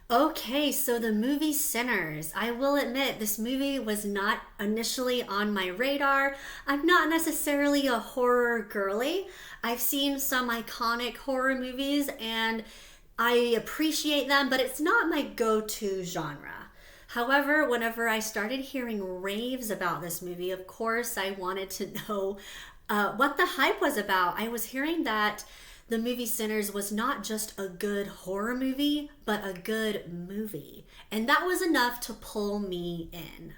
Okay, so the movie Sinners. I will admit, this movie was not initially on my radar. I'm not necessarily a horror girly. I've seen some iconic horror movies and I appreciate them, but it's not my go to genre. However, whenever I started hearing raves about this movie, of course, I wanted to know what the hype was about. I was hearing that the movie Sinners was not just a good horror movie, but a good movie. And that was enough to pull me in.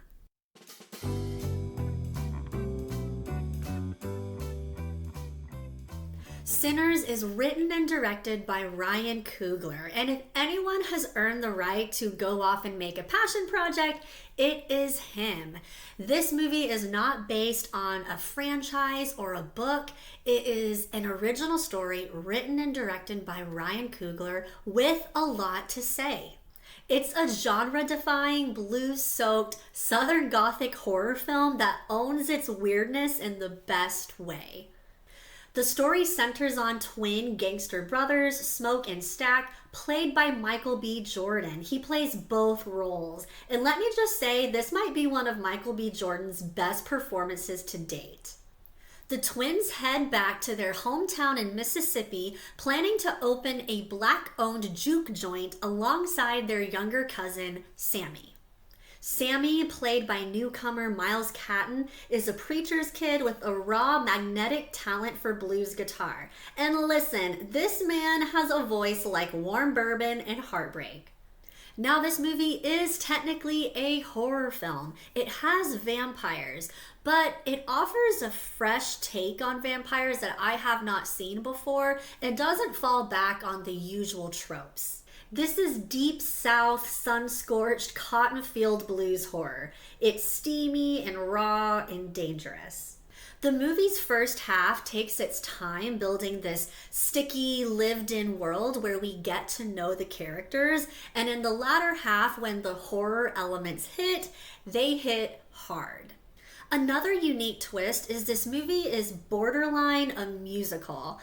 Sinners is written and directed by Ryan Coogler, and if anyone has earned the right to go off and make a passion project, it is him. This movie is not based on a franchise or a book. It is an original story written and directed by Ryan Coogler with a lot to say. It's a genre-defying, blues-soaked, Southern Gothic horror film that owns its weirdness in the best way. The story centers on twin gangster brothers, Smoke and Stack, played by Michael B. Jordan. He plays both roles. And let me just say, this might be one of Michael B. Jordan's best performances to date. The twins head back to their hometown in Mississippi, planning to open a black-owned juke joint alongside their younger cousin, Sammy. Sammy, played by newcomer Miles Caton, is a preacher's kid with a raw, magnetic talent for blues guitar. And listen, this man has a voice like warm bourbon and heartbreak. Now, this movie is technically a horror film. It has vampires, but it offers a fresh take on vampires that I have not seen before and doesn't fall back on the usual tropes. This is deep south, sun-scorched, cotton field blues horror. It's steamy and raw and dangerous. The movie's first half takes its time building this sticky, lived-in world where we get to know the characters, and in the latter half, when the horror elements hit, they hit hard. Another unique twist is this movie is borderline a musical.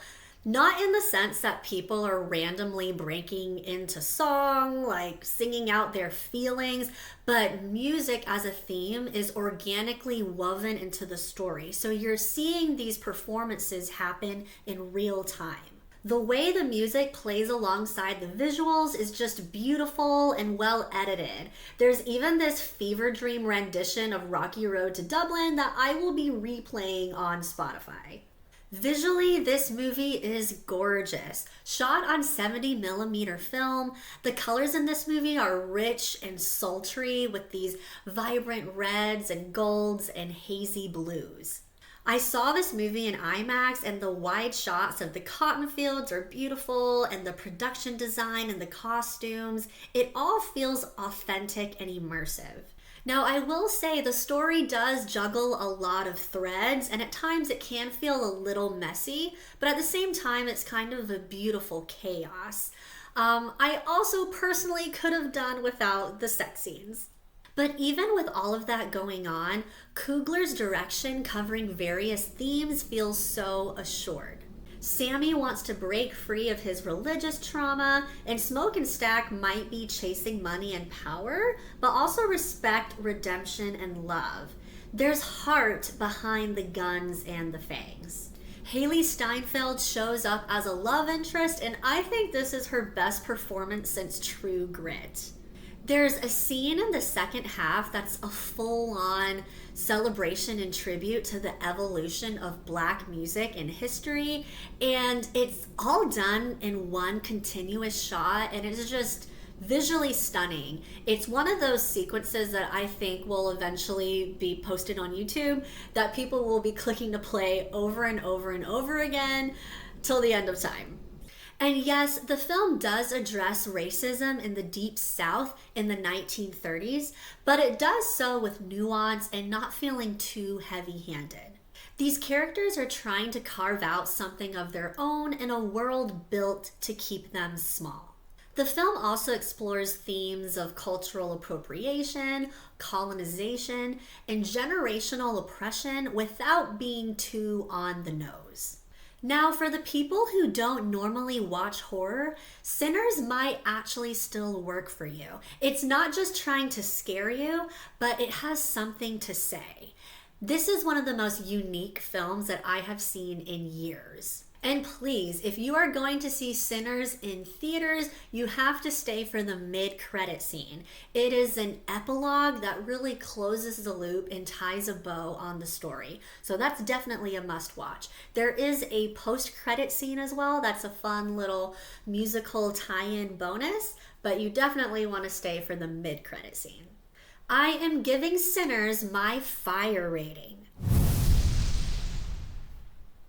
Not in the sense that people are randomly breaking into song, like singing out their feelings, but music as a theme is organically woven into the story. So you're seeing these performances happen in real time. The way the music plays alongside the visuals is just beautiful and well edited. There's even this fever dream rendition of Rocky Road to Dublin that I will be replaying on Spotify. Visually, this movie is gorgeous. Shot on 70mm film, the colors in this movie are rich and sultry with these vibrant reds and golds and hazy blues. I saw this movie in IMAX and the wide shots of the cotton fields are beautiful and the production design and the costumes, it all feels authentic and immersive. Now, I will say the story does juggle a lot of threads, and at times it can feel a little messy, but at the same time, it's kind of a beautiful chaos. I also personally could have done without the sex scenes. But even with all of that going on, Coogler's direction covering various themes feels so assured. Sammy wants to break free of his religious trauma, and Smoke and Stack might be chasing money and power, but also respect, redemption, and love. There's heart behind the guns and the fangs. Hailee Steinfeld shows up as a love interest, and I think this is her best performance since True Grit. There's a scene in the second half that's a full-on celebration and tribute to the evolution of Black music and history, and it's all done in one continuous shot, and it's just visually stunning. It's one of those sequences that I think will eventually be posted on YouTube that people will be clicking to play over and over and over again till the end of time. And yes, the film does address racism in the Deep South in the 1930s, but it does so with nuance and not feeling too heavy-handed. These characters are trying to carve out something of their own in a world built to keep them small. The film also explores themes of cultural appropriation, colonization, and generational oppression without being too on the nose. Now, for the people who don't normally watch horror, Sinners might actually still work for you. It's not just trying to scare you, but it has something to say. This is one of the most unique films that I have seen in years. And please, if you are going to see Sinners in theaters, you have to stay for the mid-credit scene. It is an epilogue that really closes the loop and ties a bow on the story. So that's definitely a must-watch. There is a post-credit scene as well. That's a fun little musical tie-in bonus, but you definitely want to stay for the mid-credit scene. I am giving Sinners my fire rating.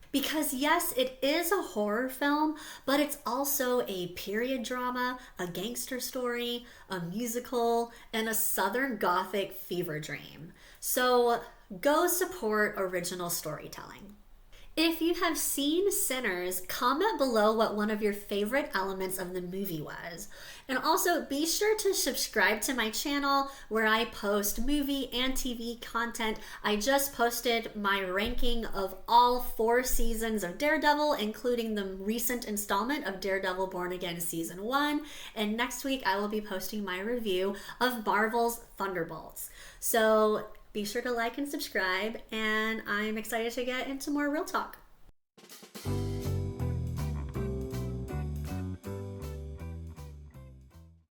Because yes, it is a horror film, but it's also a period drama, a gangster story, a musical, and a Southern Gothic fever dream. So go support original storytelling. If you have seen Sinners, comment below what one of your favorite elements of the movie was. And also be sure to subscribe to my channel where I post movie and TV content. I just posted my ranking of all 4 seasons of Daredevil, including the recent installment of Daredevil Born Again Season 1. And next week I will be posting my review of Marvel's Thunderbolts. So be sure to like and subscribe, and I'm excited to get into more real talk.